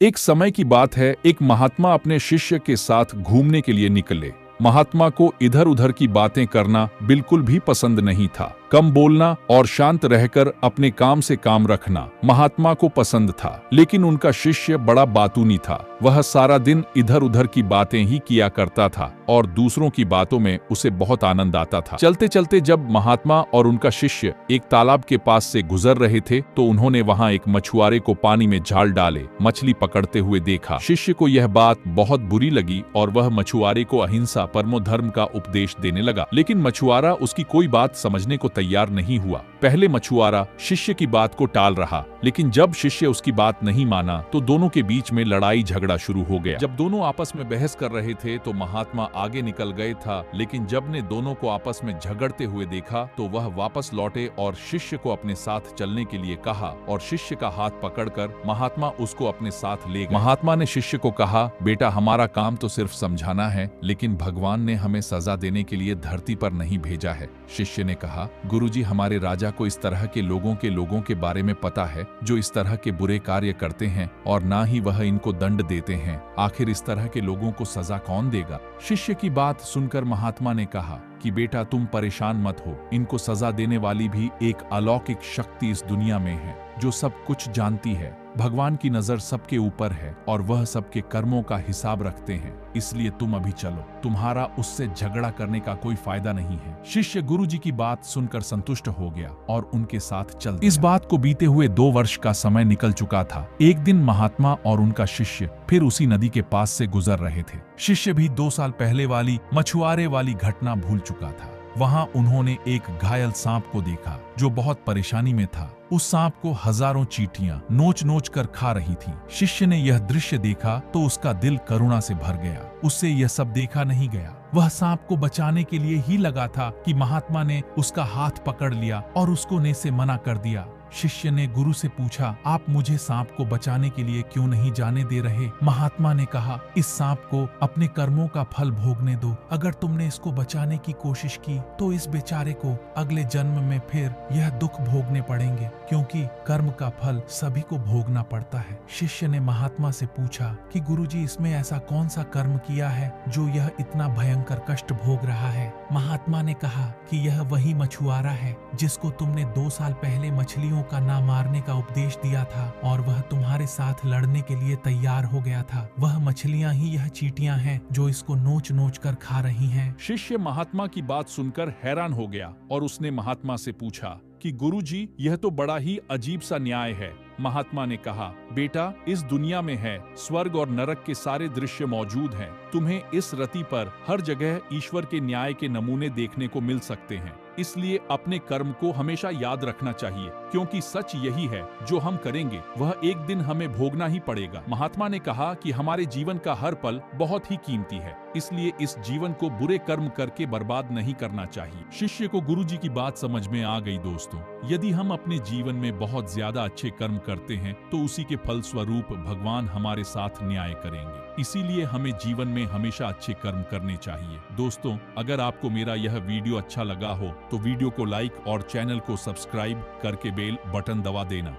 एक समय की बात है, एक महात्मा अपने शिष्य के साथ घूमने के लिए निकले। महात्मा को इधर उधर की बातें करना बिल्कुल भी पसंद नहीं था। कम बोलना और शांत रहकर अपने काम से काम रखना महात्मा को पसंद था। लेकिन उनका शिष्य बड़ा बातूनी था। वह सारा दिन इधर उधर की बातें ही किया करता था और दूसरों की बातों में उसे बहुत आनंद आता था। चलते चलते जब महात्मा और उनका शिष्य एक तालाब के पास से गुजर रहे थे तो उन्होंने वहां एक मछुआरे को पानी में जाल डाले मछली पकड़ते हुए देखा। शिष्य को यह बात बहुत बुरी लगी और वह मछुआरे को अहिंसा परमो धर्म का उपदेश देने लगा। लेकिन मछुआरा उसकी कोई बात समझने को तैयार नहीं हुआ। पहले मछुआरा शिष्य की बात को टाल रहा, लेकिन जब शिष्य उसकी बात नहीं माना तो दोनों के बीच में लड़ाई झगड़ा शुरू हो गया। जब दोनों आपस में बहस कर रहे थे तो महात्मा आगे निकल गए था, लेकिन जब ने दोनों को आपस में झगड़ते हुए देखा तो वह वापस लौटे और शिष्य को अपने साथ चलने के लिए कहा और शिष्य का हाथ पकड़कर महात्मा उसको अपने साथ ले गए। महात्मा ने शिष्य को कहा, बेटा, हमारा काम तो सिर्फ समझाना है, लेकिन भगवान ने हमें सजा देने के लिए धरती पर नहीं भेजा है। शिष्य ने कहा, गुरुजी, हमारे राजा को इस तरह के लोगों के बारे में पता है जो इस तरह के बुरे कार्य करते हैं और ना ही वह इनको दंड देते हैं। आखिर इस तरह के लोगों को सजा कौन देगा? शिष्य की बात सुनकर महात्मा ने कहा कि बेटा, तुम परेशान मत हो। इनको सजा देने वाली भी एक अलौकिक शक्ति इस दुनिया में है जो सब कुछ जानती है। भगवान की नजर सबके ऊपर है और वह सबके कर्मों का हिसाब रखते हैं। इसलिए तुम अभी चलो, तुम्हारा उससे झगड़ा करने का कोई फायदा नहीं है। शिष्य गुरुजी की बात सुनकर संतुष्ट हो गया और उनके साथ चल दिया। इस बात को बीते हुए 2 वर्ष का समय निकल चुका था। एक दिन महात्मा और उनका शिष्य फिर उसी नदी के पास से गुजर रहे थे। शिष्य भी 2 साल पहले वाली मछुआरे वाली घटना भूल चुका था। वहां उन्होंने एक घायल सांप को देखा जो बहुत परेशानी में था। उस सांप को हजारों चींटियां नोच नोच कर खा रही थीं। शिष्य ने यह दृश्य देखा तो उसका दिल करुणा से भर गया। उससे यह सब देखा नहीं गया। वह सांप को बचाने के लिए ही लगा था कि महात्मा ने उसका हाथ पकड़ लिया और उसको ने से मना कर दिया। शिष्य ने गुरु से पूछा, आप मुझे सांप को बचाने के लिए क्यों नहीं जाने दे रहे? महात्मा ने कहा, इस सांप को अपने कर्मों का फल भोगने दो। अगर तुमने इसको बचाने की कोशिश की तो इस बेचारे को अगले जन्म में फिर यह दुख भोगने पड़ेंगे, क्योंकि कर्म का फल सभी को भोगना पड़ता है। शिष्य ने महात्मा से पूछा कि गुरुजी, इसमें ऐसा कौन सा कर्म किया है जो यह इतना भयंकर कष्ट भोग रहा है? महात्मा ने कहा कि यह वही मछुआरा है जिसको तुमने 2 साल पहले मछलियों का ना मारने का उपदेश दिया था और वह तुम्हारे साथ लड़ने के लिए तैयार हो गया था। वह मछलियां ही यह चींटियां हैं जो इसको नोच नोच कर खा रही हैं। शिष्य महात्मा की बात सुनकर हैरान हो गया और उसने महात्मा से पूछा कि गुरुजी, यह तो बड़ा ही अजीब सा न्याय है। महात्मा ने कहा, बेटा, इस दुनिया में है स्वर्ग और नरक के सारे दृश्य मौजूद हैं। तुम्हें इस रति पर हर जगह ईश्वर के न्याय के नमूने देखने को मिल सकते हैं। इसलिए अपने कर्म को हमेशा याद रखना चाहिए, क्योंकि सच यही है, जो हम करेंगे वह एक दिन हमें भोगना ही पड़ेगा। महात्मा ने कहा कि हमारे जीवन का हर पल बहुत ही कीमती है, इसलिए इस जीवन को बुरे कर्म करके बर्बाद नहीं करना चाहिए। शिष्य को गुरुजी की बात समझ में आ गई। दोस्तों, यदि हम अपने जीवन में बहुत ज्यादा अच्छे कर्म करते हैं तो उसी के फल स्वरूप भगवान हमारे साथ न्याय करेंगे। इसीलिए हमें जीवन में हमेशा अच्छे कर्म करने चाहिए। दोस्तों, अगर आपको मेरा यह वीडियो अच्छा लगा हो तो वीडियो को लाइक और चैनल को सब्सक्राइब करके बेल बटन दबा देना।